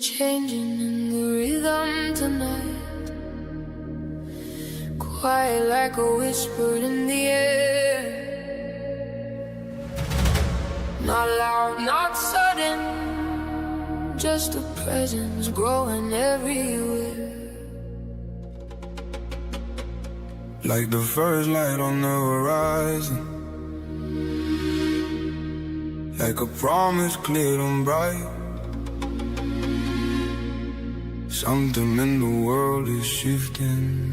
changing in the rhythm tonight, quiet like a whisper in the air. Not loud, not sudden, just a presence growing everywhere. Like the first light on the horizon, like a promise clear and bright. Something in the world is shifting.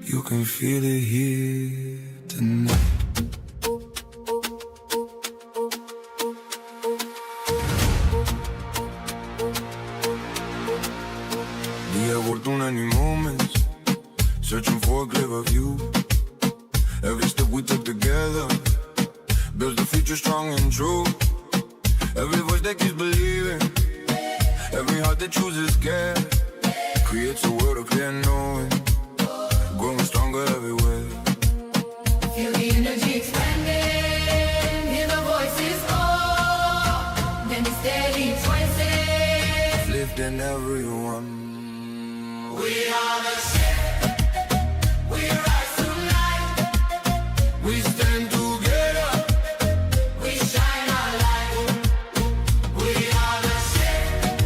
You can feel it here tonight. Día fortuna any moments, searching for a clearer view. Every step we took together builds the future strong and true. Every voice that keeps believing, every heart that chooses care, creates a world of clear knowing, growing stronger everywhere. Feel the energy expanding, hear the voices call, then it's steady choices, Lifting everyone. we are the shift, we rise tonight, We stand together. we shine our light. We are the shift,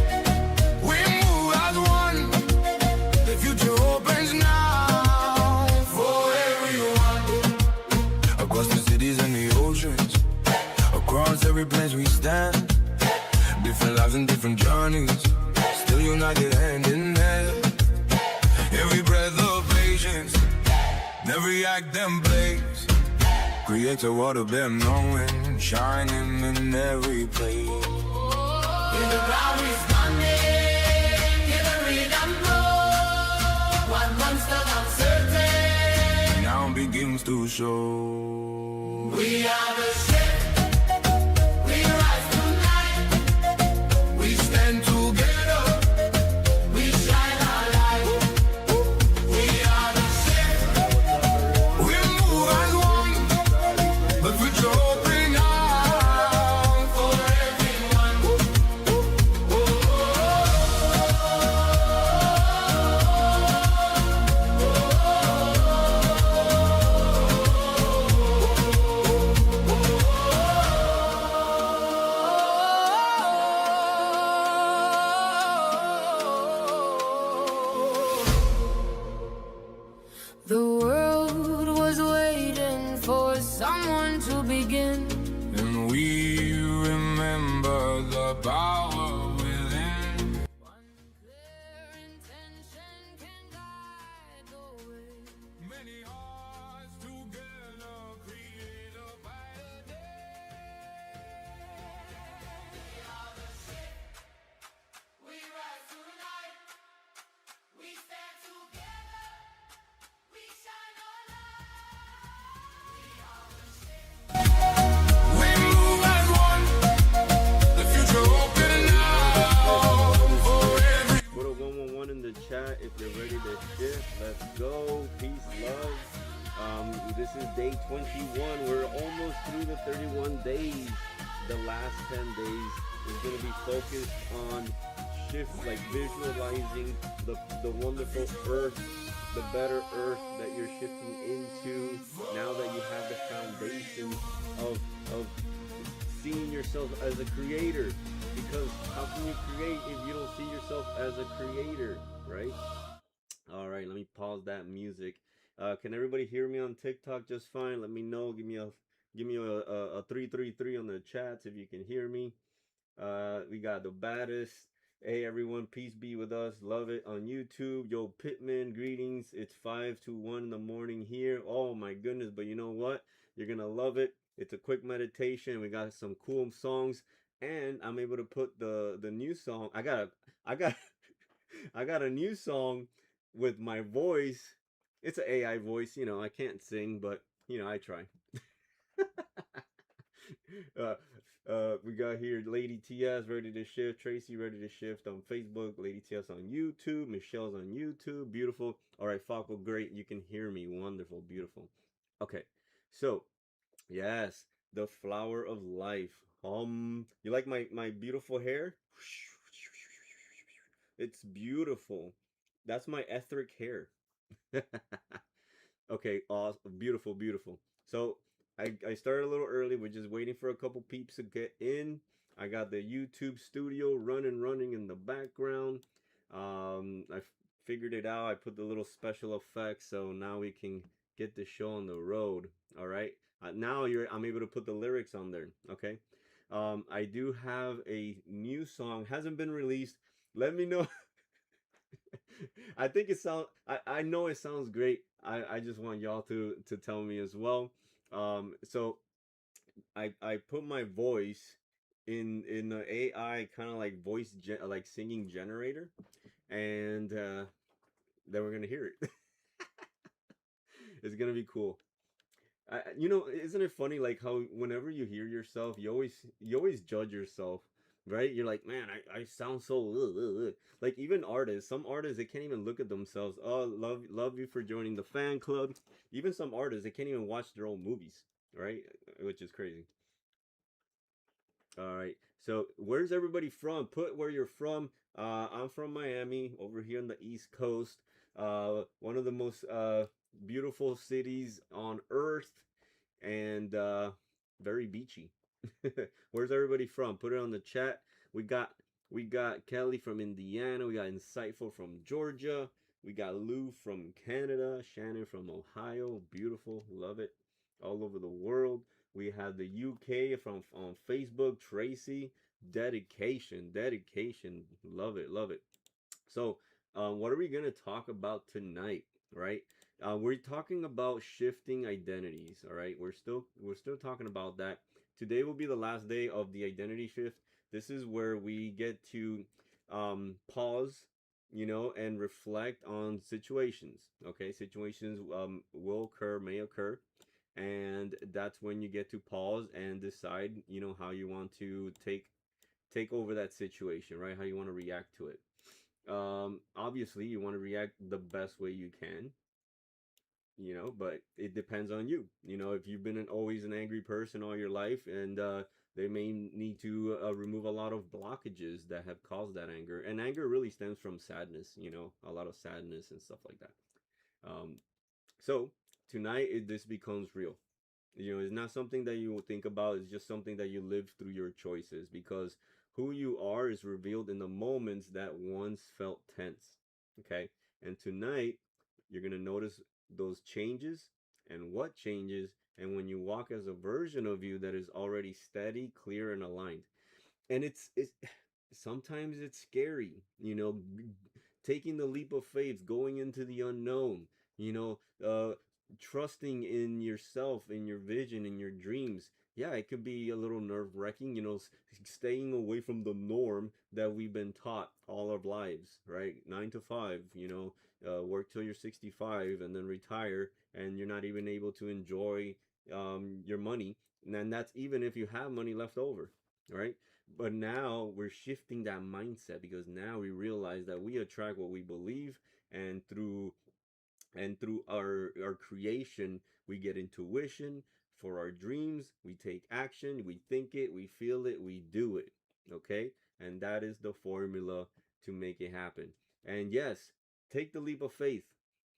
We move as one. The future opens now for everyone. Across the cities and the oceans, across every place we stand. Different lives and different journeys, still united hand in hand. Every breath of patience, every act and place, creates a world of them knowing, shining in every place. hear the ground responding, hear the rhythm blow. What once felt uncertain, Now begins to show. we are the shift, we rise tonight, We stand together. we shine our light. We are the shift, We move as one. The future open now for everyone. The world was waiting for someone to begin. and we remember the power within. One clear intention can guide the way. Many hearts together create a brighter day. We rise tonight, we stand together, we shine our We move as one. The future open now for every. Put a 111 in the chat if you're ready to shift. Let's go. Peace, love. This is day 21. We're almost through the 31 days. The last 10 days is going to be focused on shifts, like visualizing the wonderful earth, the better earth that you're shifting into now that you have the foundation of seeing yourself as a creator. Because how can you create if you don't see yourself as a creator, right? All right, let me pause that music. Can everybody hear me on TikTok just fine? Let me know. Give me a 333 on the chats if you can hear me. We got the baddest. Hey everyone, peace be with us. Love it on YouTube. Yo, Pittman, greetings. It's 5 to 1 in the morning here. Oh my goodness, but you know what? You're gonna love it. It's a quick meditation. We got some cool songs, and I'm able to put the new song. I got I got a new song with my voice. It's an AI voice, you know. I can't sing, but you know, I try. We got here Lady TS ready to shift, Tracy ready to shift on Facebook, Lady TS on YouTube, Michelle's on YouTube, beautiful. All right, Falco, great, you can hear me, wonderful, beautiful. Okay, so yes, the flower of life. You like my beautiful hair? It's beautiful. That's my etheric hair. Okay, awesome, beautiful, beautiful. So I started a little early. We're just waiting for a couple peeps to get in. I got the YouTube studio running in the background. I figured it out. I put the little special effects, so now we can get the show on the road. All right. Now I'm able to put the lyrics on there. Okay. I do have a new song. Hasn't been released. Let me know. I think it sounds. I know it sounds great. I just want y'all to tell me as well. So I put my voice in the AI kind of like like singing generator, and then we're gonna hear it. It's gonna be cool. Isn't it funny like how whenever you hear yourself, you always judge yourself, right? You're like, man, I sound so like even artists. Some artists they can't even look at themselves. Oh, love you for joining the fan club. Even some artists they can't even watch their own movies, right? Which is crazy. All right. So where's everybody from? Put where you're from. I'm from Miami, over here on the East Coast. One of the most beautiful cities on earth, and very beachy. Where's everybody from? Put it on the chat. We got we got Kelly from Indiana. We got Insightful from Georgia. We got Lou from Canada. Shannon from Ohio. Beautiful, love it. All over the world. We have the UK from on Facebook. Tracy, dedication. Love it, love it. So, what are we gonna talk about tonight? Right? We're talking about shifting identities. All right, we're still talking about that. Today will be the last day of the identity shift. This is where we get to pause, and reflect on situations. Okay, situations will occur, may occur, and that's when you get to pause and decide, how you want to take over that situation, right? How you want to react to it. Obviously you want to react the best way you can, but it depends on you. If you've been always an angry person all your life, and they may need to remove a lot of blockages that have caused that anger, and anger really stems from sadness, a lot of sadness and stuff like that. So tonight this becomes real. It's not something that you will think about. It's just something that you live through your choices, because who you are is revealed in the moments that once felt tense. Okay. And tonight you're going to notice those changes and what changes. And when you walk as a version of you that is already steady, clear, and aligned. And it's sometimes it's scary, taking the leap of faith, going into the unknown, you know, trusting in yourself, in your vision, in your dreams. Yeah, it could be a little nerve wracking, staying away from the norm that we've been taught all our lives, right? 9 to 5, work till you're 65 and then retire, and you're not even able to enjoy your money. And that's even if you have money left over, right? But now we're shifting that mindset, because now we realize that we attract what we believe, and through our creation we get intuition for our dreams. We take action, we think it, we feel it, we do it. Okay? And that is the formula to make it happen. And yes, take the leap of faith.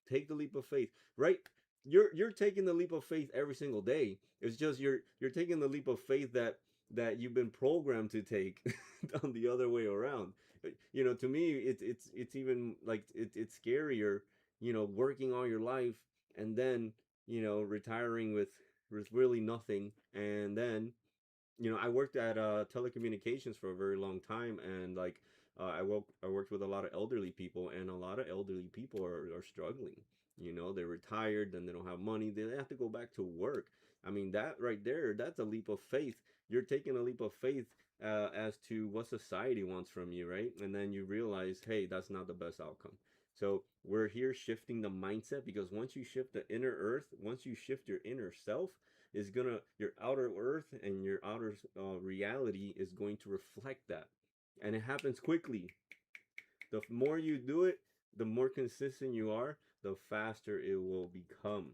Take the leap of faith. Right? You're taking the leap of faith every single day. It's just you're taking the leap of faith that you've been programmed to take on the other way around. To me it's even like it's scarier, working all your life, and then, retiring with really nothing. And then, I worked at telecommunications for a very long time, and like I worked with a lot of elderly people, and a lot of elderly people are struggling. They're retired, and they don't have money. They have to go back to work. I mean, that right there, that's a leap of faith. You're taking a leap of faith as to what society wants from you, right? And then you realize, hey, that's not the best outcome. So we're here shifting the mindset, because once you shift the inner earth, once you shift your inner self, is gonna your outer earth and your outer reality is going to reflect that, and it happens quickly. The more you do it, the more consistent you are, the faster it will become.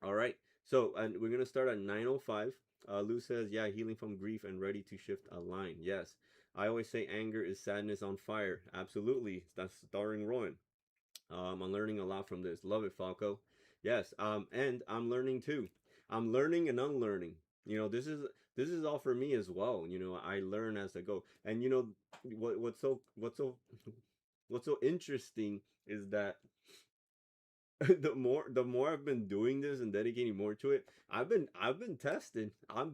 All right. So, and we're gonna start at 9:05. Lou says, "Yeah, healing from grief and ready to shift a line." Yes, I always say anger is sadness on fire. Absolutely, that's starring Rowan. I'm learning a lot from this. Love it, Falco. Yes, and I'm learning too. I'm learning and unlearning. This is all for me as well. I learn as I go. And what's so interesting is that the more I've been doing this and dedicating more to it, I've been tested. I'm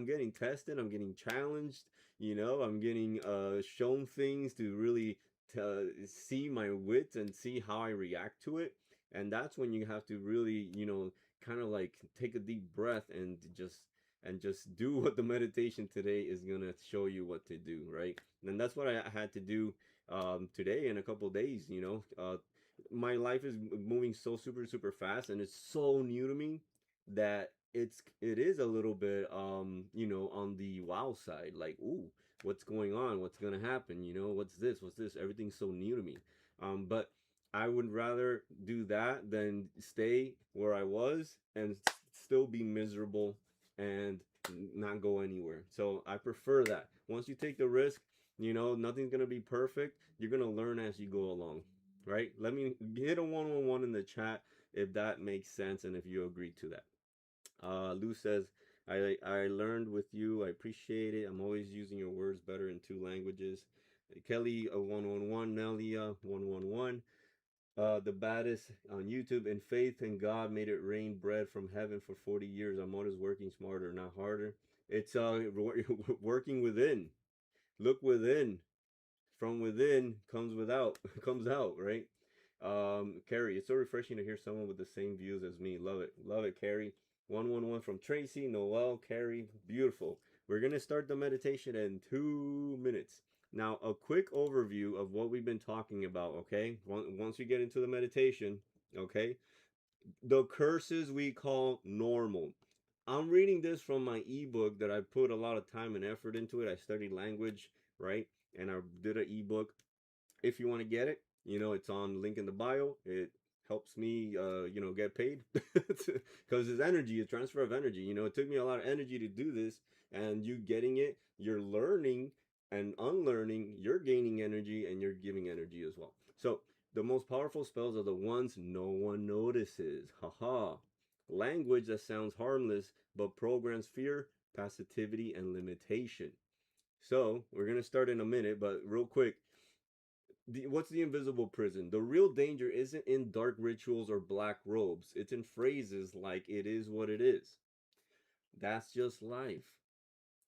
getting tested. I'm getting challenged. I'm getting shown things to really see my wits and see how I react to it. And that's when you have to really kind of like take a deep breath and just do what the meditation today is gonna show you what to do, right? And that's what I had to do today in a couple days. My life is moving so super super fast and it's so new to me that it is a little bit on the wow side, like, ooh, what's going on, what's gonna happen, what's this, everything's so new to me. But I would rather do that than stay where I was and still be miserable and not go anywhere. So I prefer that. Once you take the risk, nothing's gonna be perfect. You're gonna learn as you go along, right? Let me hit a 111 in the chat if that makes sense and if you agree to that. Lou says, I learned with you. I appreciate it. I'm always using your words better in two languages. Kelly, a 111. Nelia, 111. The baddest on YouTube. In faith in God made it rain bread from heaven for 40 years. I'm always working smarter, not harder. It's working within. Look within. From within comes without comes out, right? Carrie, it's so refreshing to hear someone with the same views as me. Love it, Carrie. 111 from Tracy, Noel, Carrie, beautiful. We're gonna start the meditation in 2 minutes. Now, a quick overview of what we've been talking about. Okay, once we get into the meditation, okay, the curses we call normal. I'm reading this from my ebook that I put a lot of time and effort into it. I studied language, right? And I did an ebook. If you want to get it, it's on link in the bio. It helps me, get paid because it's energy, it's transfer of energy. It took me a lot of energy to do this, and you getting it, you're learning and unlearning, you're gaining energy and you're giving energy as well. So the most powerful spells are the ones no one notices. Haha. Language that sounds harmless but programs fear, passivity, and limitation. So we're gonna start in a minute, but real quick, what's the invisible prison? The real danger isn't in dark rituals or black robes. It's in phrases like "it is what it is." That's just life.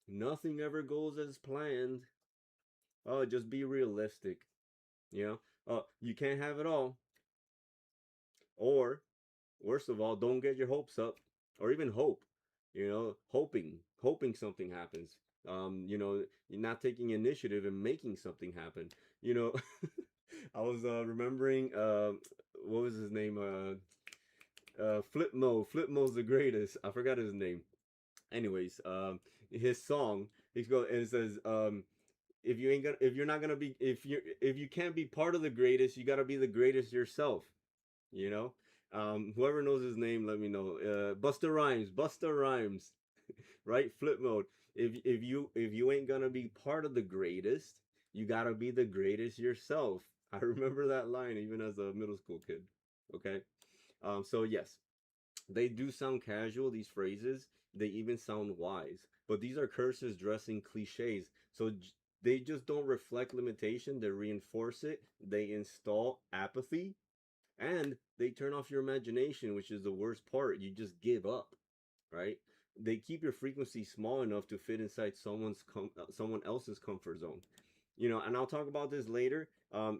Nothing ever goes as planned. Oh, just be realistic. You can't have it all. Or, worst of all, don't get your hopes up, or even hope. Hoping something happens. You're not taking initiative and making something happen. You know, I was remembering what was his name? Flipmo. Flipmo's the greatest. I forgot his name. Anyways, his song. He's go and it says, if you're not gonna be, if you can't be part of the greatest, you gotta be the greatest yourself. You know. Whoever knows his name, let me know. Busta Rhymes. Busta Rhymes. Right? Flip mode. If you ain't gonna be part of the greatest, you gotta be the greatest yourself. I remember that line even as a middle school kid. Okay. So yes, they do sound casual, these phrases. They even sound wise. But these are curses dressing cliches. So they just don't reflect limitation, they reinforce it, they install apathy, and they turn off your imagination, which is the worst part. You just give up, right? They keep your frequency small enough to fit inside someone else's comfort zone. And I'll talk about this later.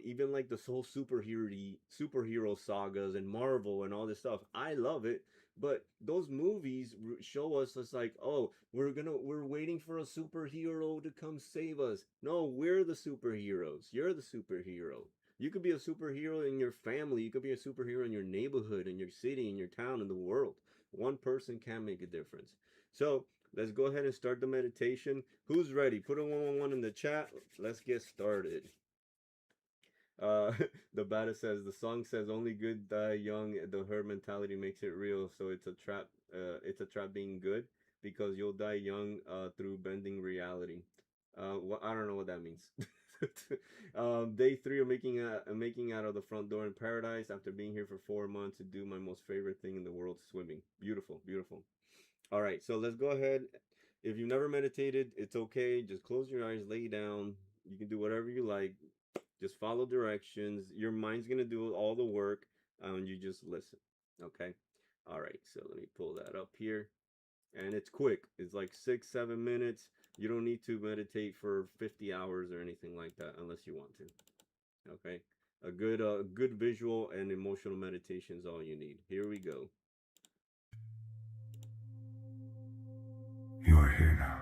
Even like the whole superhero sagas and Marvel and all this stuff, I love it. But those movies show us it's like, oh, we're waiting for a superhero to come save us. No, we're the superheroes. You're the superhero. You could be a superhero in your family. You could be a superhero in your neighborhood, in your city, in your town, in the world. One person can make a difference. So let's go ahead and start the meditation. Who's ready? Put a 111 in the chat. Let's get started. The bada says the song says only good die young. The her mentality makes it real, so it's a trap. It's a trap being good because you'll die young through bending reality. I don't know what that means. Day three of making out of the front door in paradise after being here for 4 months to do my most favorite thing in the world, swimming. Beautiful, beautiful. All right, so let's go ahead. If you've never meditated, it's okay. Just close your eyes, lay down. You can do whatever you like. Just follow directions. Your mind's gonna do all the work, and you just listen. Okay. All right. So let me pull that up here, and it's quick. It's like 6-7 minutes. You don't need to meditate for 50 hours or anything like that, unless you want to. Okay. A good visual and emotional meditation is all you need. Here we go. You are here now.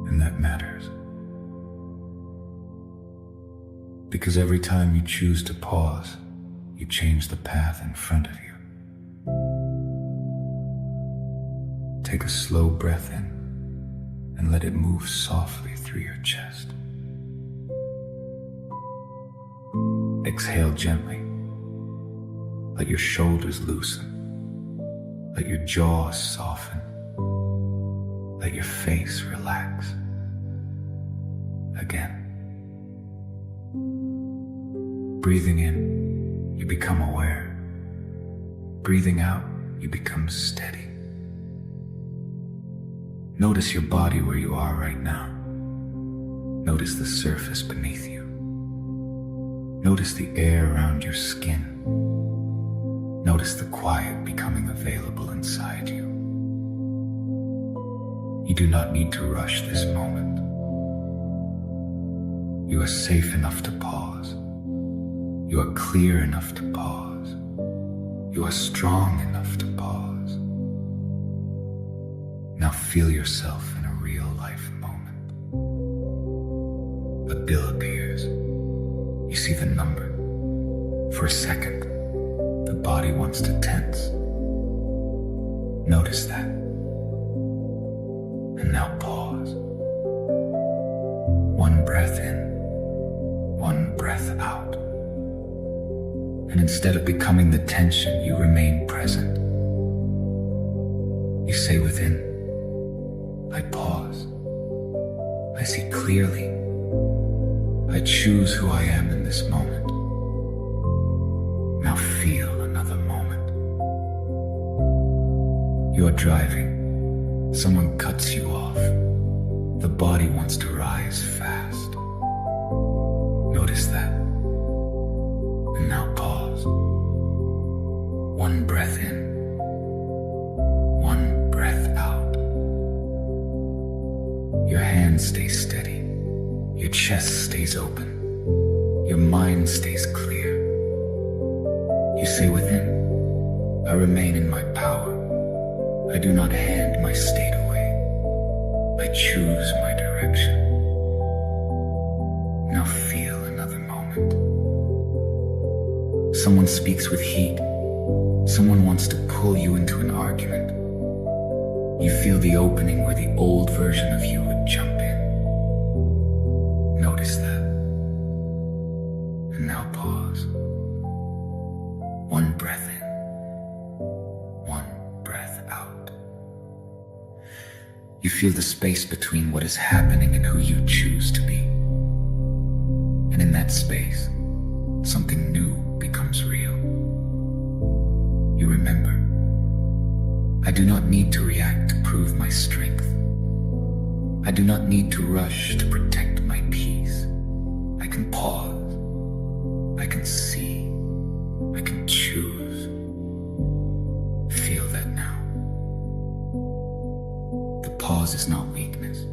And that matters. Because every time you choose to pause, you change the path in front of you. Take a slow breath in and let it move softly through your chest. Exhale gently. Let your shoulders loosen. Let your jaw soften. Let your face relax. Again. Breathing in, you become aware. Breathing out, you become steady. Notice your body where you are right now. Notice the surface beneath you. Notice the air around your skin. Notice the quiet becoming available inside you. You do not need to rush this moment. You are safe enough to pause. You are clear enough to pause. You are strong enough to pause. Now feel yourself in a real life moment. A bill appears. You see the number. For a second, the body wants to tense. Notice that. And now pause. One breath in, one breath out. And instead of becoming the tension, you remain present. You say within, I pause. I see clearly. I choose who I am in this moment. Now feel another moment. You are driving. Someone cuts you off. The body wants to rise fast. Notice that. And now pause. One breath in. One breath out. Your hands stay steady. Your chest stays open. Your mind stays clear. You say within, I remain in my power. I do not hand my state away. I choose my direction. Now feel another moment. Someone speaks with heat. Someone wants to pull you into an argument. You feel the opening where the old version of you would jump in. Notice that. And now pause. One breath in. One breath out. You feel the space between what is happening and who you choose to be. And in that space, something new becomes real. You remember, I do not need to react to prove my strength. I do not need to rush to protect my peace. I can pause. I can see. I can choose. Feel that now. The pause is not weakness.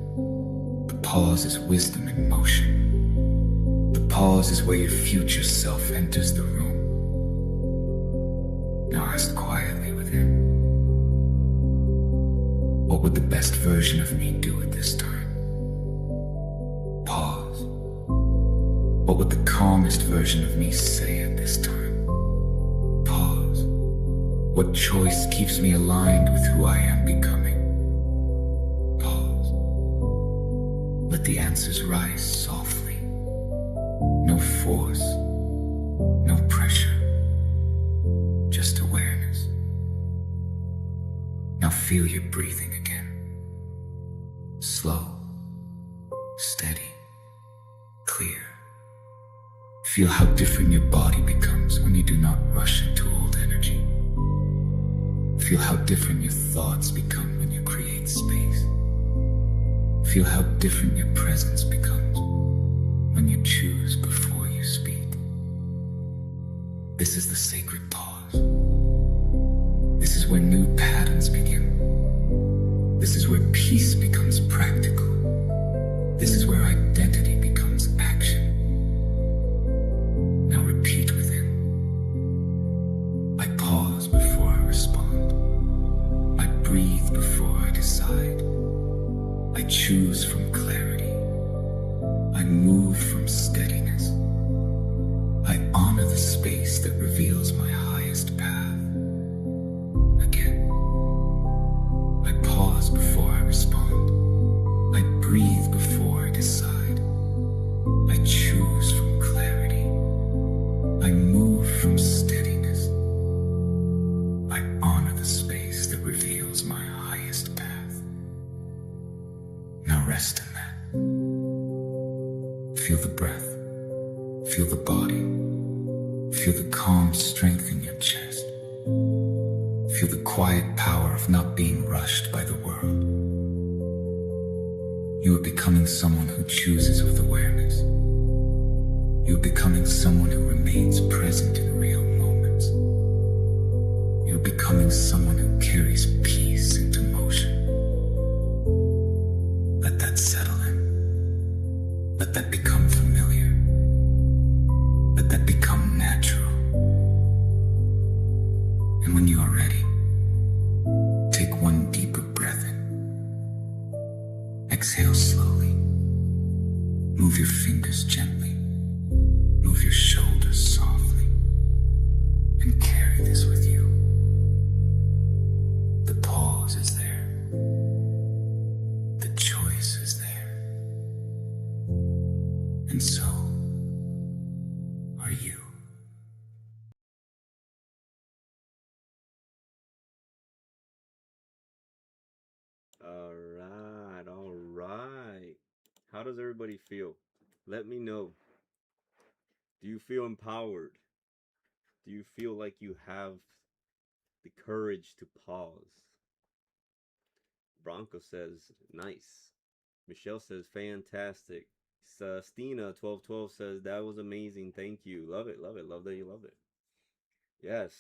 The pause is wisdom in motion. The pause is where your future self enters the room. Now ask quietly within. What would the best version of me do at this time? Pause. What would the calmest version of me say at this time? Pause. What choice keeps me aligned with who I am becoming? Pause. Let the answers rise softly. No force, no pressure, just awareness. Now feel your breathing again. Slow, steady, clear. Feel how different your body becomes when you do not rush into old energy. Feel how different your thoughts become when you create space. Feel how different your presence becomes when you choose before you speak. This is the sacred pause. This is where new patterns begin. This is where peace becomes practical. This is where identity becomes action. Now repeat within. I pause before I respond. I breathe before I decide. I choose from clarity. I move from steadiness. I honor the space that reveals my highest path. Again, I pause before I respond. I breathe before I decide. I choose from clarity. I move from steadiness. I honor the space that reveals my highest path. Now rest in that. Feel the breath. Feel the body. Feel the calm strength in your chest. Feel the quiet power of not being rushed by the world. You are becoming someone who chooses with awareness. You are becoming someone who remains present in real moments. You are becoming someone who carries peace into motion. Let that settle in. Let that become familiar. Let that become natural. And when you are ready, take one deeper breath in. Exhale slowly. Move your fingers gently. Move your shoulders softly. And carry this with you. The pause is there. The choice is there. And so are you. All right, all right. How does everybody feel? Let me know. Do you feel empowered? Do you feel like you have the courage to pause? Bronco says, nice. Michelle says, fantastic. Stina 1212 says, that was amazing. Thank you. Love it, love it. Love that you love it. Yes.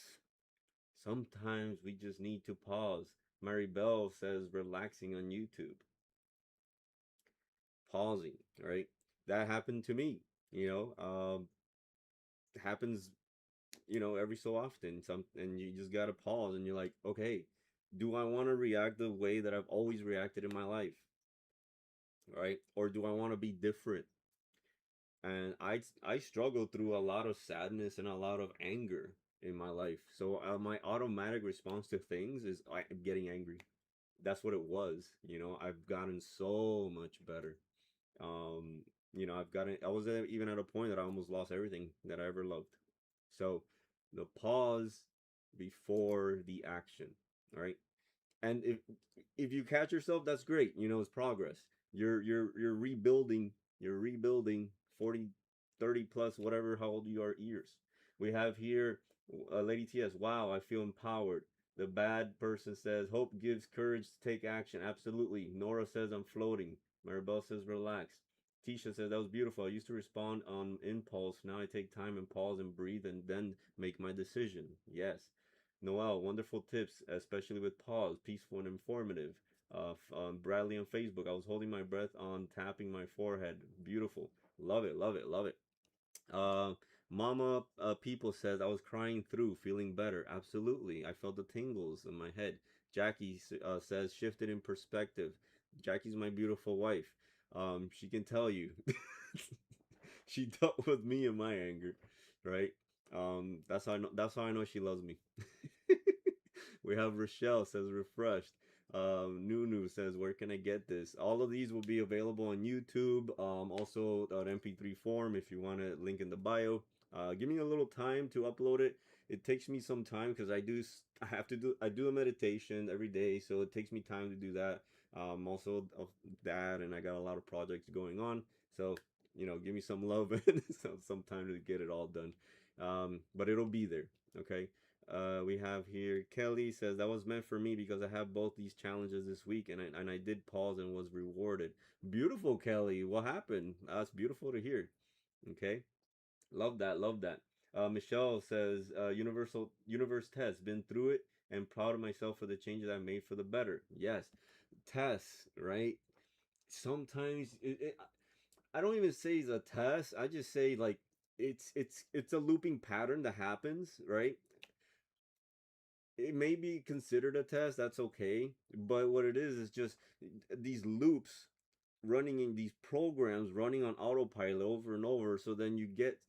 Sometimes we just need to pause. Mary Bell says, relaxing on YouTube. Pausing, right? That happened to me, you know. Happens, every so often. And you just gotta pause and you're like, okay, do I want to react the way that I've always reacted in my life? Right? Or do I want to be different? And I struggle through a lot of sadness and a lot of anger in my life. So my automatic response to things is I'm getting angry. That's what it was. I've gotten so much better. Um, I was even at a point that I almost lost everything that I ever loved. So the pause before the action, all right? And if you catch yourself, that's great. It's progress. You're rebuilding. You're rebuilding 40, 30 plus, whatever, how old you are, years. We have here Lady TS. Wow, I feel empowered. The bad person says hope gives courage to take action. Absolutely. Nora says I'm floating. Maribel says relax. Tisha says that was beautiful. I used to respond on impulse. Now I take time and pause and breathe and then make my decision. Yes. Noel, wonderful tips, especially with pause, peaceful and informative. Bradley on Facebook, I was holding my breath on tapping my forehead. Beautiful. Love it, love it, love it. Uh, Mama People says, I was crying through, feeling better. Absolutely. I felt the tingles in my head. Jackie says, shifted in perspective. Jackie's my beautiful wife. She can tell you. She dealt with me in my anger, right? That's how I know she loves me. We have Rochelle says refreshed. Nunu says, "Where can I get this?" All of these will be available on YouTube. Also an MP3 form if you want to. Link in the bio. Give me a little time to upload it. It takes me some time because I have to do I do a meditation every day, so it takes me time to do that. Also of that, and I got a lot of projects going on, so give me some love and some time to get it all done. But it'll be there. Okay. We have here Kelly says that was meant for me because I have both these challenges this week and I did pause and was rewarded. Beautiful, Kelly. What happened? That's beautiful to hear. Okay. Love that. Love that. Michelle says universe test. Been through it and proud of myself for the changes I made for the better. Yes. Tests, right? Sometimes I don't even say it's a test. I just say like it's a looping pattern that happens, right? It may be considered a test, that's okay, but what it is just these loops running in these programs running on autopilot over and over, so then you get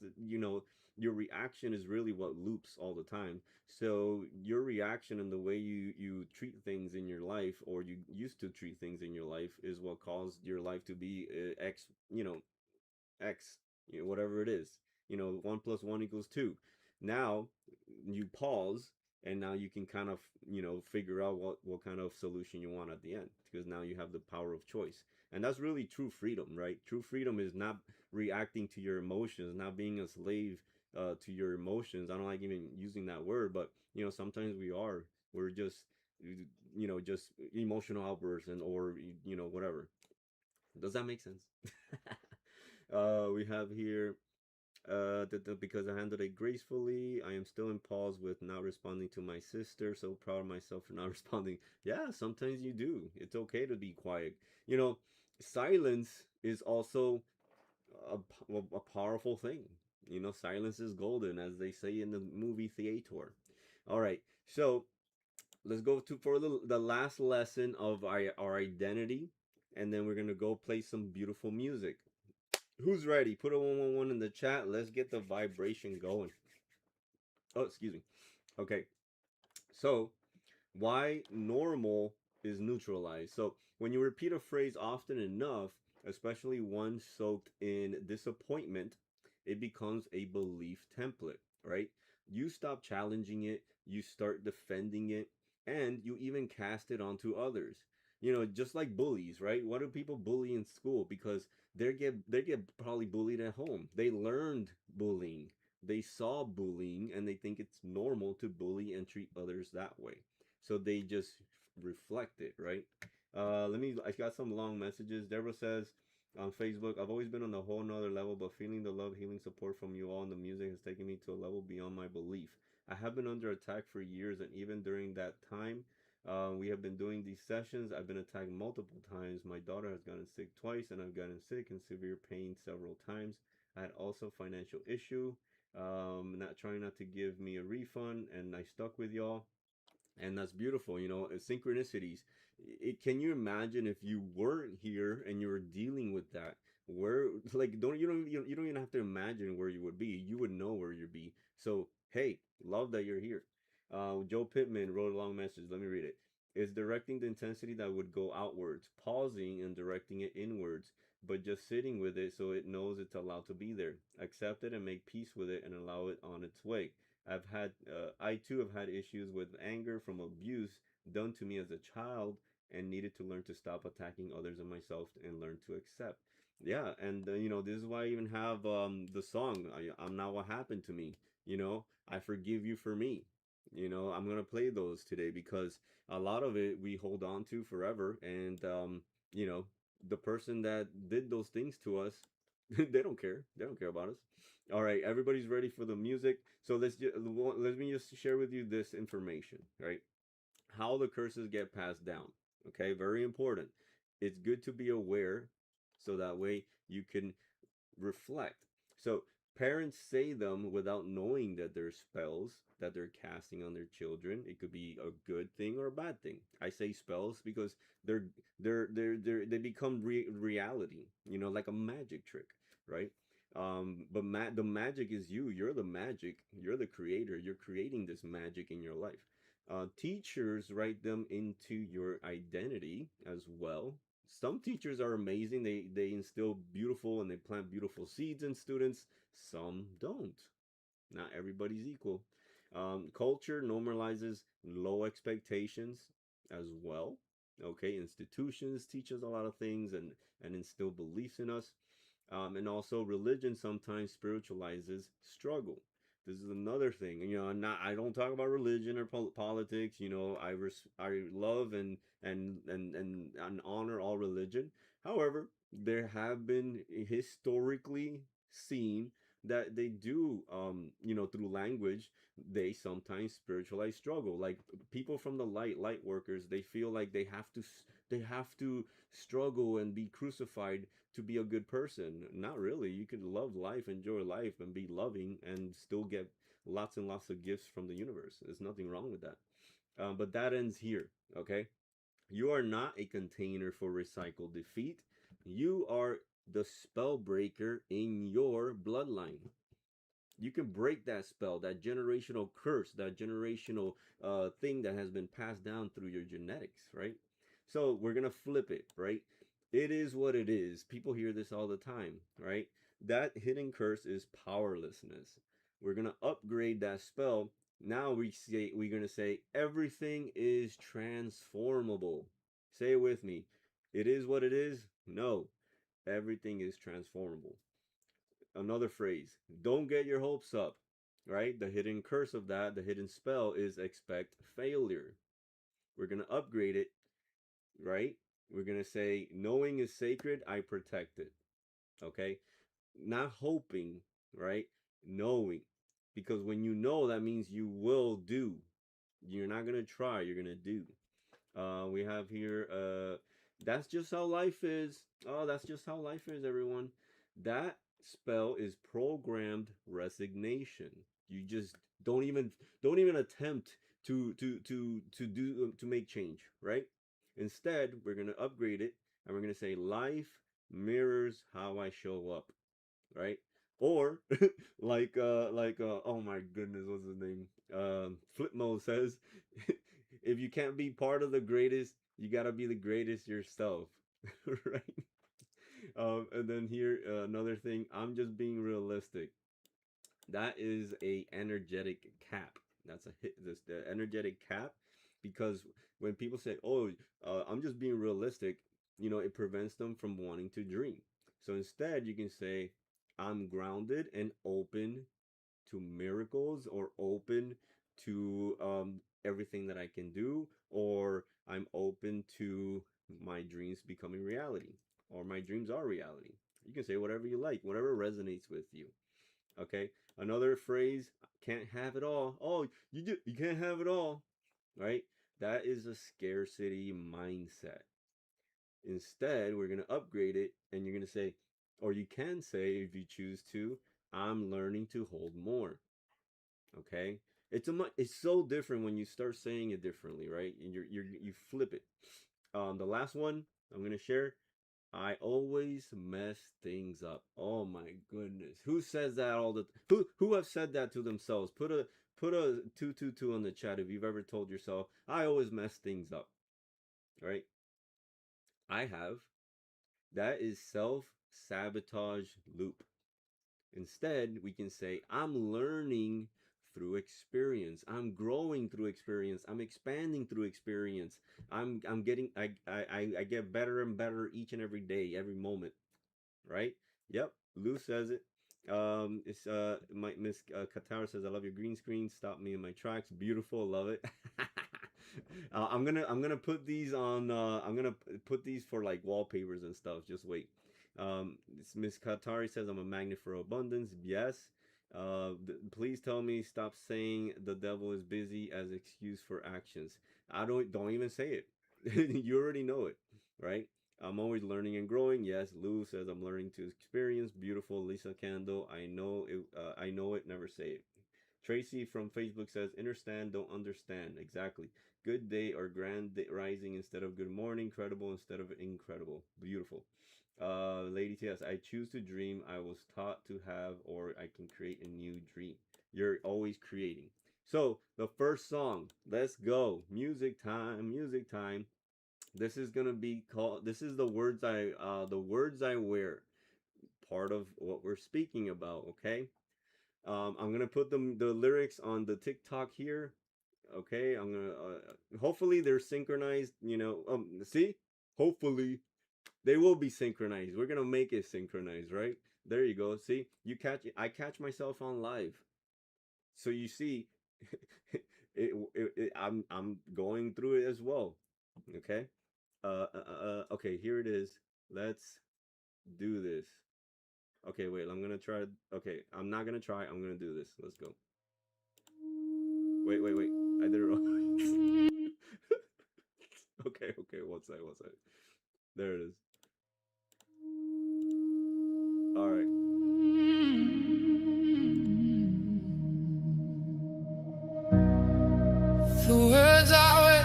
your reaction is really what loops all the time. So your reaction and the way you treat things in your life, or you used to treat things in your life, is what caused your life to be x, x, whatever it is. 1 plus 1 equals 2. Now you pause, and now you can kind of figure out what kind of solution you want at the end, because now you have the power of choice. And that's really true freedom, right? True freedom is not reacting to your emotions, not being a slave to your emotions. I don't like even using that word, but sometimes we're just emotional outbursts, and or whatever. Does that make sense? We have here because I handled it gracefully. I am still in pause with not responding to my sister. So proud of myself for not responding. Yeah, sometimes you do. It's okay to be quiet. Silence is also a powerful thing. Silence is golden, as they say in the movie theater. All right, so let's go to for the last lesson of our identity, and then we're gonna go play some beautiful music. Who's ready? Put a 111 in the chat. Let's get the vibration going. Oh, excuse me. Okay. So, why normal is neutralized. So, when you repeat a phrase often enough, especially one soaked in disappointment, it becomes a belief template, right? You stop challenging it, you start defending it, and you even cast it onto others. Just like bullies, right? What do people bully in school? Because they get probably bullied at home. They learned bullying. They saw bullying and they think it's normal to bully and treat others that way. So they just reflect it, right? I got some long messages. Deborah says on Facebook, I've always been on a whole nother level, but feeling the love, healing support from you all, and the music has taken me to a level beyond my belief. I have been under attack for years, and even during that time, we have been doing these sessions. I've been attacked multiple times. My daughter has gotten sick twice, and I've gotten sick in severe pain several times. I had also financial issue, not trying not to give me a refund, and I stuck with y'all, and that's beautiful. Synchronicities. Can you imagine if you weren't here and you were dealing with that? Where, like, don't even have to imagine where you would be. You would know where you'd be. So hey, love that you're here. Joe Pittman wrote a long message. Let me read it. Is directing the intensity that would go outwards, pausing and directing it inwards, but just sitting with it so it knows it's allowed to be there. Accept it and make peace with it and allow it on its way. I too have had issues with anger from abuse done to me as a child, and needed to learn to stop attacking others and myself and learn to accept. Yeah, and this is why I even have the song. I'm not what happened to me. I forgive you for me. I'm gonna play those today because a lot of it we hold on to forever, and you know, the person that did those things to us, they don't care. They don't care about us. All right, everybody's ready for the music. So let me just share with you this information, right? How the curses get passed down. Okay, very important. It's good to be aware, so that way you can reflect. So parents say them without knowing that they're spells that they're casting on their children. It could be a good thing or a bad thing. I say spells because they're they become reality. Like a magic trick, right? But the magic is you. You're the magic. You're the creator. You're creating this magic in your life. Teachers write them into your identity as well. Some teachers are amazing. They instill beautiful and they plant beautiful seeds in students. Some don't. Not everybody's equal. Culture normalizes low expectations as well. Okay, institutions teach us a lot of things and instill beliefs in us. And also, religion sometimes spiritualizes struggle. This is another thing. Not I don't talk about religion or politics. I love and honor all religion. However, there have been historically seen that they do through language they sometimes spiritualize struggle, like people from the light workers. They feel like they have to struggle and be crucified to be a good person. Not really. You can love life, enjoy life, and be loving and still get lots and lots of gifts from the universe. There's nothing wrong with that. But that ends here. Okay, you are not a container for recycled defeat. You are the spell breaker in your bloodline. You can break that spell, that generational curse, that generational thing that has been passed down through your genetics, right? So we're gonna flip it, right? It is what it is. People hear this all the time, right? That hidden curse is powerlessness. We're gonna upgrade that spell. Now we're gonna say everything is transformable. Say it with me. It is what it is. No, everything is transformable. Another phrase, don't get your hopes up, right? The hidden curse of that, the hidden spell is expect failure. We're going to upgrade it, right? We're going to say, knowing is sacred, I protect it. Okay? Not hoping, right? Knowing. Because when you know, that means you will do. You're not going to try, you're going to do. We have here, that's just how life is. Oh, that's just how life is, everyone. That spell is programmed resignation. You just don't even attempt to make change, right? Instead, we're gonna upgrade it and we're gonna say life mirrors how I show up, right? Or oh my goodness, what's his name? Flipmo says, if you can't be part of the greatest, you gotta be the greatest yourself, right? And then here another thing, I'm just being realistic. That is a energetic cap. That's a hit. This the energetic cap, because when people say, "Oh, I'm just being realistic," it prevents them from wanting to dream. So instead, you can say, "I'm grounded and open to miracles, or open to everything that I can do, or I'm open to my dreams becoming reality, or my dreams are reality." You can say whatever you like, whatever resonates with you. Okay. Another phrase, can't have it all. Oh, you can't have it all, right? That is a scarcity mindset. Instead, we're going to upgrade it and you're going to say, or you can say if you choose to, I'm learning to hold more. Okay? It's so different when you start saying it differently, right? And you flip it. The last one I'm going to share, I always mess things up. Oh my goodness. Who says that all the who have said that to themselves? Put a 222 on the chat if you've ever told yourself, I always mess things up. Right? I have. That is self-sabotage loop. Instead, we can say, I'm learning through experience. I'm growing through experience. I'm expanding through experience. I'm getting I get better and better each and every day, every moment. Right? Yep. Lou says it. It's my Miss Qatar says, I love your green screen. Stop me in my tracks. Beautiful. Love it. I'm gonna put these on. I'm gonna put these for like wallpapers and stuff. Just wait. Miss Katari says, I'm a magnet for abundance. Yes. Please tell me, stop saying the devil is busy as excuse for actions. I don't even say it. You already know it, right? I'm always learning and growing. Yes, Lou says I'm learning to experience. Beautiful, Lisa Candle. I know it. I know it. Never say it. Tracy from Facebook says, understand, don't understand. Exactly. Good day or grand day rising instead of good morning. Credible instead of incredible. Beautiful. Lady TS, I choose to dream. I was taught to have, or I can create a new dream. You're always creating. So the first song, let's go. Music time, music time. This is gonna be called. This is the words I wear. Part of what we're speaking about. Okay. I'm gonna put the lyrics on the TikTok here. Okay. I'm gonna. Hopefully they're synchronized. You know. See. Hopefully they will be synchronized. We're gonna make it synchronized, right? There you go. See, I catch myself on live, so you see, I'm going through it as well. Okay. Okay. Here it is. Let's do this. Okay. Wait. I'm gonna try. Okay. I'm not gonna try. I'm gonna do this. Let's go. Wait. I did it wrong. Okay. One sec. There it is. All right. The words I wear,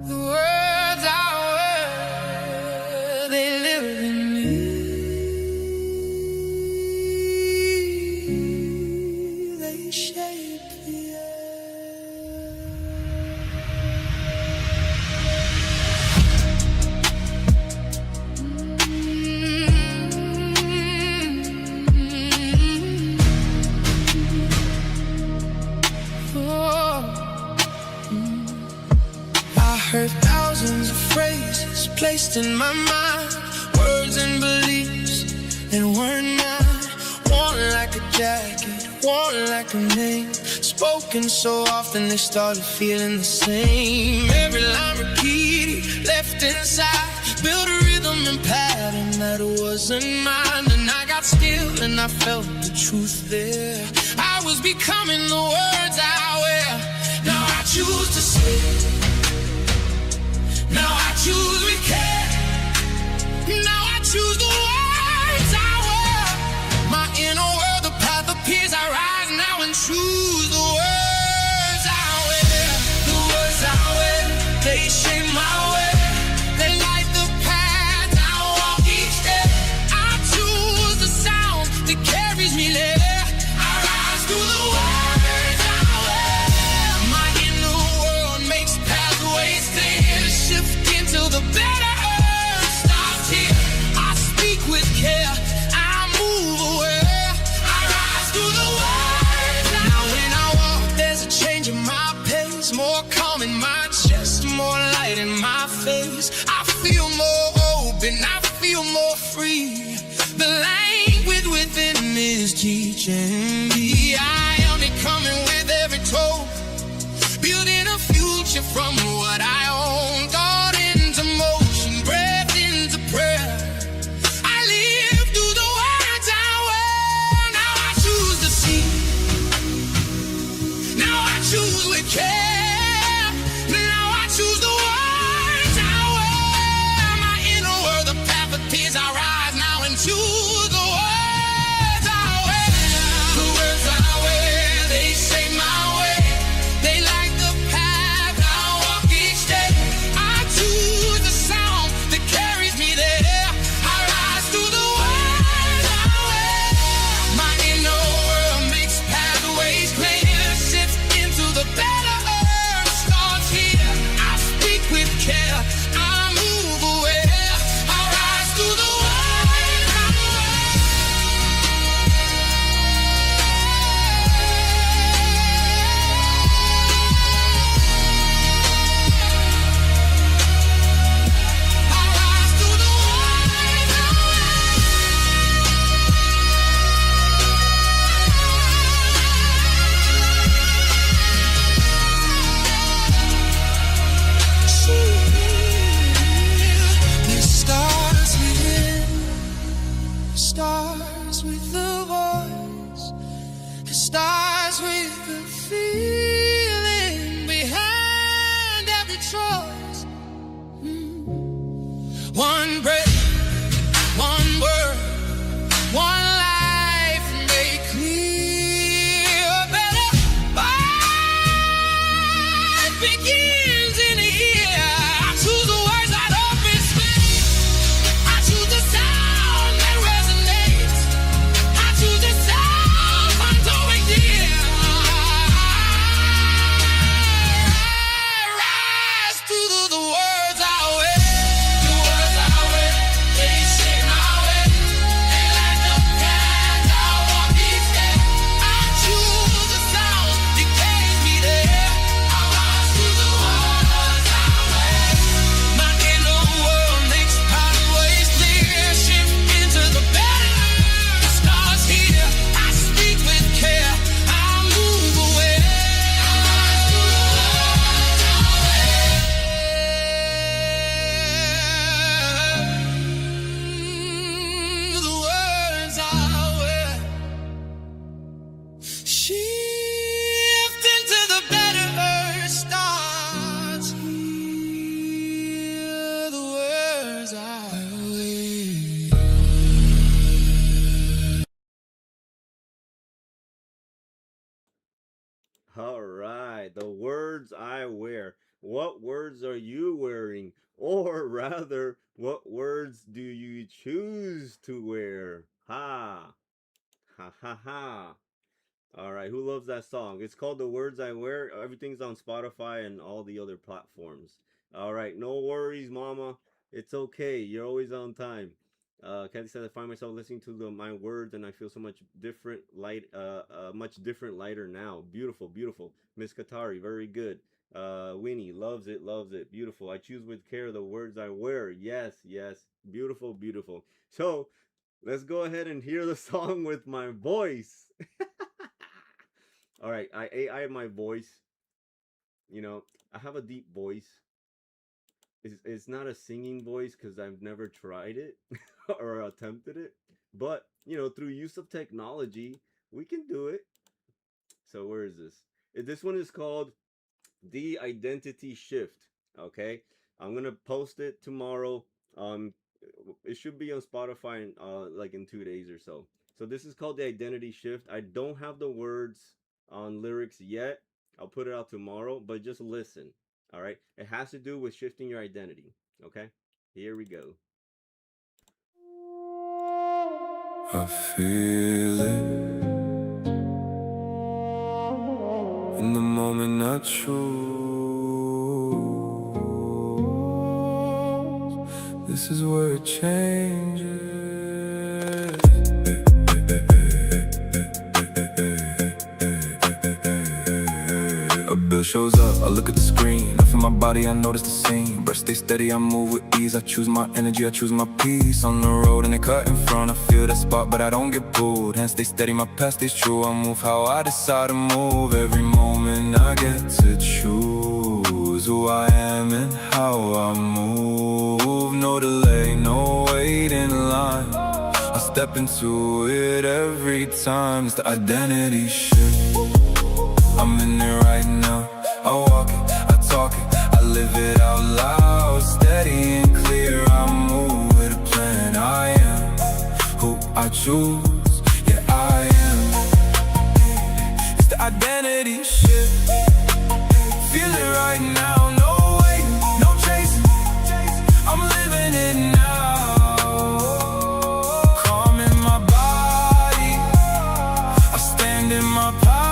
the words I wear, they live in me. They shape the heard thousands of phrases placed in my mind, words and beliefs that weren't mine. Worn like a jacket, worn like a name, spoken so often they started feeling the same. Every line repeated, left inside, built a rhythm and pattern that wasn't mine. And I got still and I felt the truth there. I was becoming the words I wear. Now I choose to sleep. Now I choose with care. Now I choose the words I wear. My inner world, the path appears. I rise now and choose the words I wear. The words I wear, they shape my way. They light the path I walk each day. I choose the sound that carries me there. I rise through the words I wear. My inner world makes pathways clear. Shift into the better earth starts here. I speak with care, I move aware. I rise through the words. Now when I walk, there's a change in my pace. More calm in my chest, more light in my face. I feel more open, I feel more free. The language within me is teaching me. I am becoming with every toe, building a future from what I own. God into motion, breath into prayer. I live through the words I wear. Now I choose to see. Now I choose with care. Now I choose the words I wear. My inner world, the path appears. I rise now into the words I wear. The words I wear, they shape my way. They light the path I walk each day. I choose the sound that carries me there. I rise through the words I wear. My inner world makes pathways clear. Shift into the better earth starts here. I speak with care, I move aware. I rise through the words I wear. I rise through the words I wear. It starts with the voice. It starts with the feeling behind every choice. One breath, one word, one life made clear. Better life begins in here. I choose the words that open space. I choose the sound that resonates. I choose the sound I'm going deep. All right, the words I wear. What words are you wearing? Or rather, what words do you choose to wear? Ha! Ha ha ha. All right, who loves that song? It's called The Words I Wear. Everything's on Spotify and all the other platforms. All right, no worries, mama. It's okay. You're always on time. Kathy says, I find myself listening to my words and I feel so much different, much different, lighter now. Beautiful, beautiful. Miss Katari, very good. Winnie, loves it, loves it. Beautiful. I choose with care the words I wear. Yes, yes. Beautiful, beautiful. So, let's go ahead and hear the song with my voice. All right, I have my voice. You know, I have a deep voice. It's not a singing voice because I've never tried it or attempted it. But, you know, through use of technology, we can do it. So where is this? This one is called The Identity Shift. Okay, I'm gonna post it tomorrow. It should be on Spotify in, like in 2 days or so. So this is called The Identity Shift. I don't have the words on lyrics yet. I'll put it out tomorrow, but just listen. All right, it has to do with shifting your identity. Okay, here we go. I feel it in the moment I choose. This is where it changes. A bill shows up, I look at the screen. I feel my body, I notice the scene. Breath stay steady, I move with ease. I choose my energy, I choose my peace. On the road and they cut in front, I feel that spot, but I don't get pulled. Hands stay steady, my past is true. I move how I decide to move. Every moment I get to choose who I am and how I move. No delay, no wait in line. I step into it every time. It's the identity shift. I'm in it right now. I walk it, I talk it, I live it out loud. Steady and clear, I move with a plan. I am who I choose, yeah I am. It's the identity shift. Feel it right now, no waiting, no chasing. I'm living it now. Calm in my body, I stand in my power.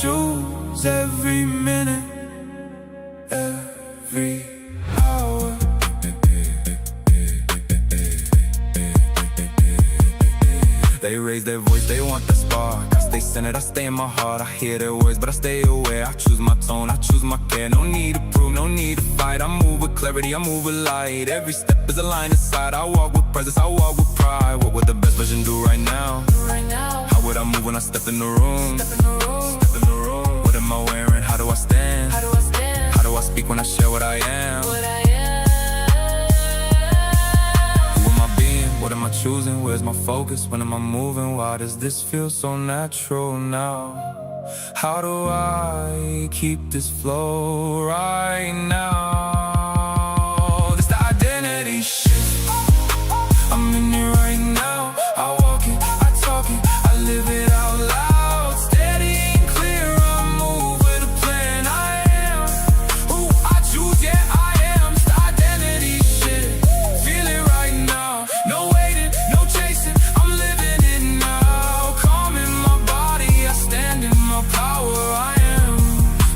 Choose every minute, every hour. They raise their voice, they want the spark. I stay centered, I stay in my heart. I hear their words, but I stay aware. I choose my tone, I choose my care. No need to prove, no need to fight. I move with clarity, I move with light. Every step is a line of sight. I walk with presence, I walk with pride. What would the best version do right now? How would I move when I step in the room? What am I wearing? How do I stand? How do I speak when I share what I am? Who am I being? What am I choosing? Where's my focus? When am I moving? Why does this feel so natural now? How do I keep this flow right now? This the identity shift. I'm in it right now. I walk it, I talk it, I live it out loud. Steady and clear, I move with a plan. I am who I choose, yeah I am. It's the identity shit. Feel it right now. No waiting, no chasing, I'm living it now. Calm in my body, I stand in my power. I am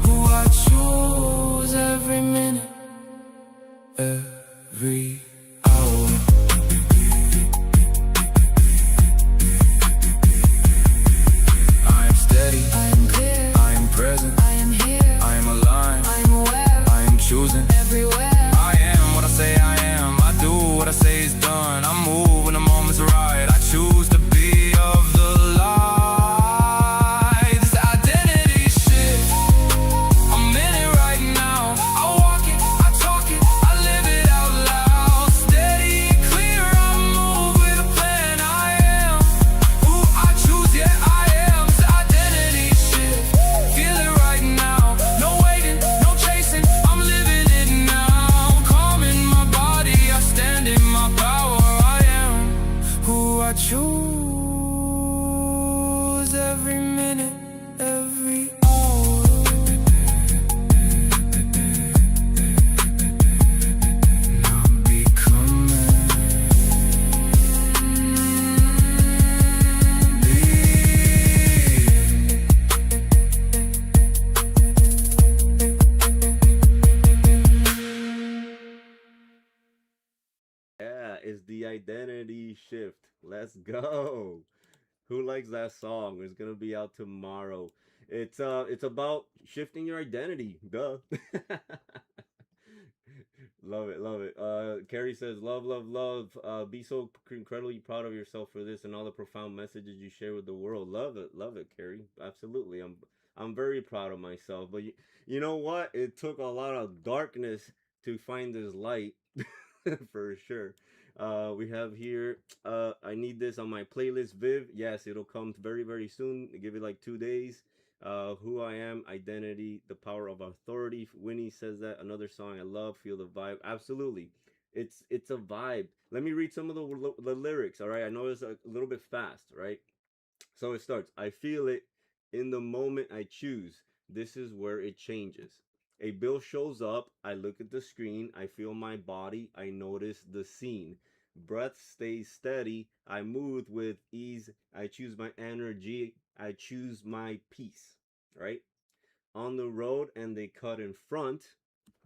who I choose every minute, the identity shift. Let's go. Who likes that song? It's gonna be out tomorrow. It's about shifting your identity. Duh. Love it, love it. Carrie says, love, love, love. Be so incredibly proud of yourself for this and all the profound messages you share with the world. Love it, Carrie. Absolutely. I'm very proud of myself. But you know what? It took a lot of darkness to find this light, for sure. We have here, I need this on my playlist, Viv. Yes, it'll come very, very soon. Give it like 2 days. Who I am, identity, the power of authority. Winnie says that. Another song I love. Feel the vibe. Absolutely, it's a vibe. Let me read some of the lyrics. All right, I know it's a little bit fast, right? So it starts. I feel it in the moment I choose. This is where it changes. A bill shows up. I look at the screen. I feel my body. I notice the scene. Breath stays steady. I move with ease. I choose my energy. I choose my peace. Right? On the road and they cut in front.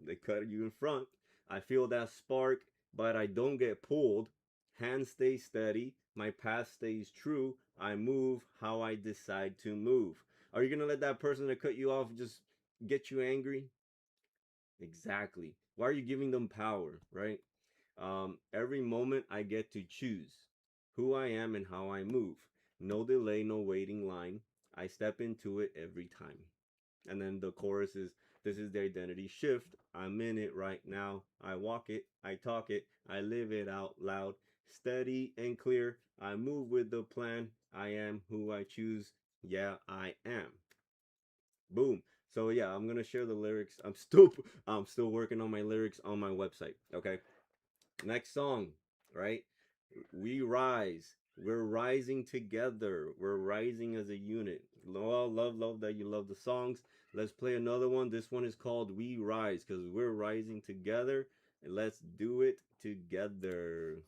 They cut you in front. I feel that spark, but I don't get pulled. Hands stay steady. My path stays true. I move how I decide to move. Are you going to let that person that cut you off just get you angry? Exactly. Why are you giving them power, right? Every moment I get to choose who I am and how I move. No delay, no waiting line. I step into it every time. And then the chorus is, this is the identity shift. I'm in it right now. I walk it, I talk it, I live it out loud. Steady and clear. I move with the plan. I am who I choose. Yeah, I am. Boom. So yeah, I'm gonna share the lyrics. I'm still working on my lyrics on my website. Okay. Next song, right? We rise. We're rising together. We're rising as a unit. Love that you love the songs. Let's play another one. This one is called We Rise because we're rising together. And let's do it together.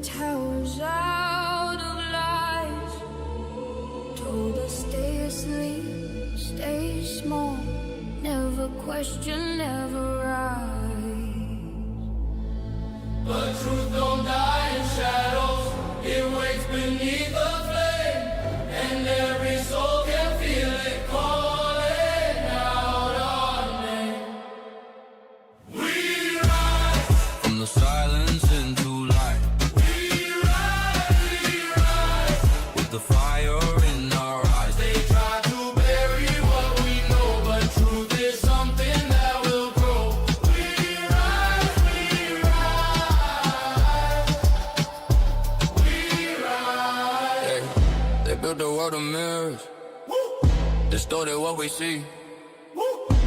Towers out of lies, told us stay asleep, stay small, never question, never rise. But truth don't die in shadows, it waits beneath the flame, and every soul can feel it calling out our name. We rise from the silence into light. The fire in our eyes. They try to bury what we know, but truth is something that will grow. We rise, we rise, we rise. They built the world of mirrors, distorted what we see.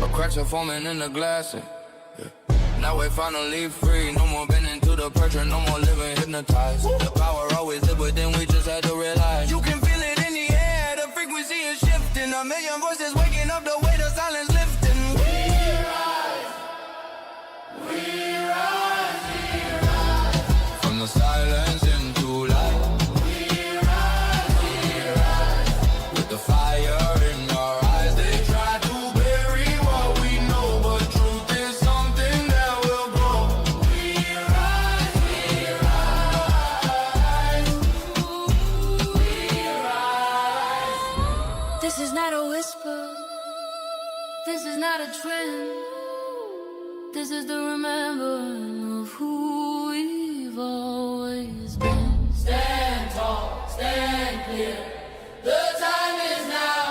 But cracks are forming in the glass. Now we're finally free. No more bending to the pressure, no more living hypnotized. The power always lived within, we just had to realize. You can feel it in the air, the frequency is shifting. A million voices waking up, the weight of silence lifting. We rise, we rise, we rise. From the silence into light. We rise, with the fire in our eyes. They try to bury what we know, but truth is something that will grow. We rise, we rise, we rise. This is not a whisper, this is not a trend. This is the remembering of who we've always been. Stand tall, stand clear. The time is now.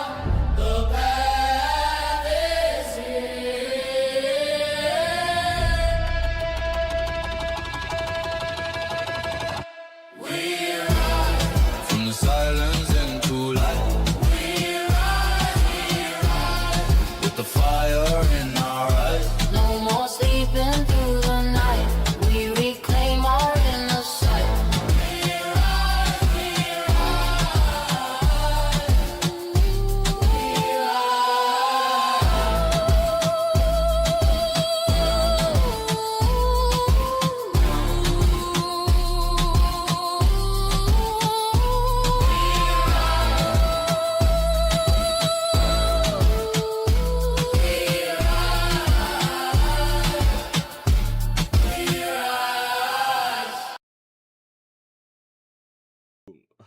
The path is here. We rise, from the silence into light. we rise, With the fire in our eyes. No more sleeping through the night. We reclaim our inner sight. we rise, we rise.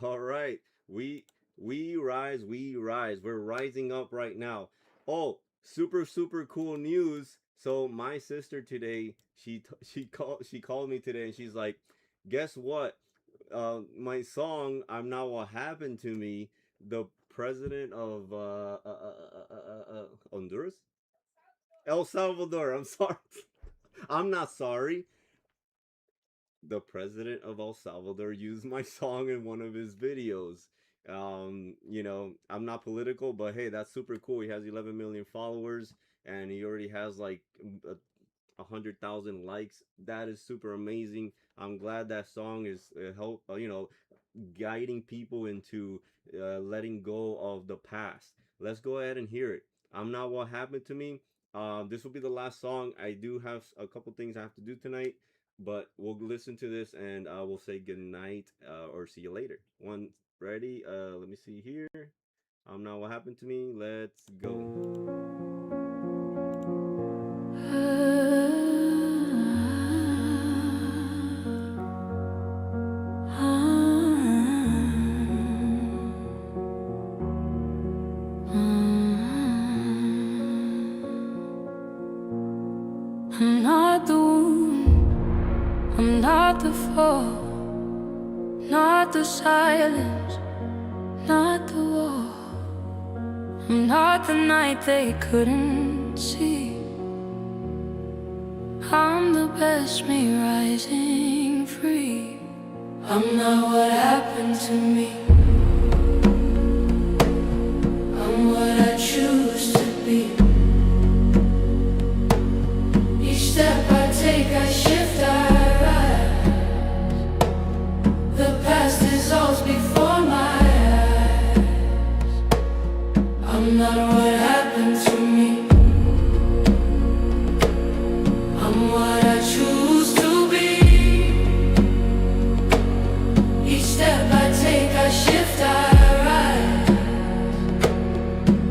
All right. We we rise, we rise. We're rising up right now. Oh, super cool news. So my sister today, she called me today and she's like, "Guess what? My song 'I'm Not What Happened to Me,' the president of Honduras, El Salvador. I'm sorry. I'm not sorry. The president of El Salvador used my song in one of his videos. I'm not political, but hey, that's super cool. He has 11 million followers, and he already has like 100,000 likes. That is super amazing. I'm glad that song is help. Guiding people into letting go of the past. Let's go ahead and hear it. I'm Not What Happened to Me. This will be the last song. I do have a couple things I have to do tonight, but we'll listen to this and we'll say good night or see you later. One ready? Let me see here. I'm Not What Happened to Me. Let's go. I'm not the wound, I'm not the fall, not the silence, not the wall. I'm not the night they couldn't see. I'm the best me rising free. I'm not what happened to me, I'm what I choose to be. Each step I take, I shift, I rise. The past dissolves before my eyes. I'm not what happened to me, I'm what I choose to be. Each step I take, I shift, I rise.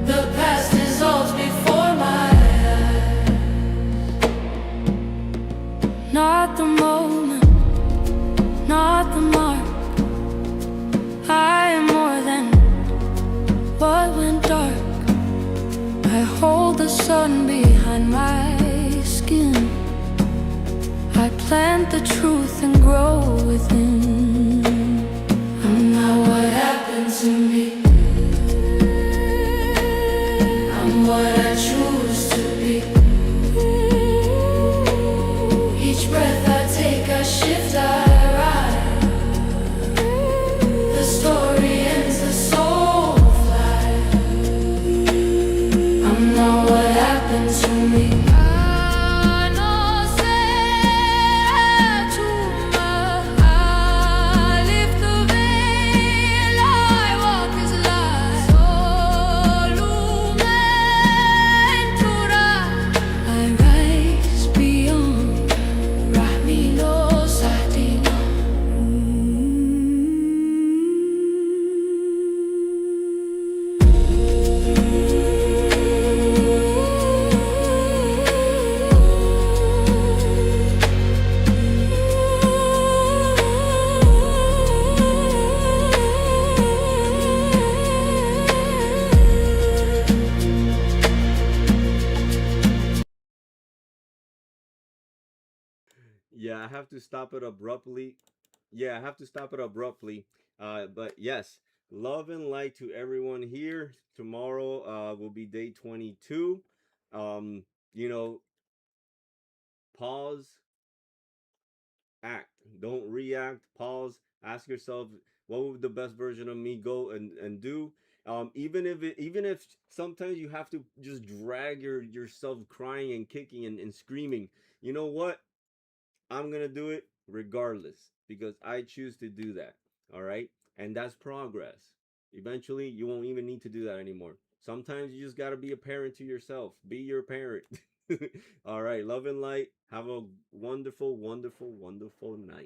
The past dissolves before my eyes. Not the moment, not the mark. I am more than what went dark. I hold the sun behind my skin. I plant the truth and grow within. I'm not what happened to me, I'm what I choose to be. Each breath I take, I shift, I rise. The story ends, the soul flies. I'm not what happened to me. Yeah, I have to stop it abruptly. Yeah, I have to stop it abruptly. But yes, love and light to everyone here. Tomorrow will be day 22. Um, you know, pause, act. Don't react. Pause. Ask yourself, what would the best version of me go and do? Even if sometimes you have to just drag yourself crying and kicking and screaming. You know what? I'm gonna do it regardless because I choose to do that. All right, and that's progress. Eventually, you won't even need to do that anymore. Sometimes you just gotta be a parent to yourself. Be your parent. All right, love and light. Have a wonderful night.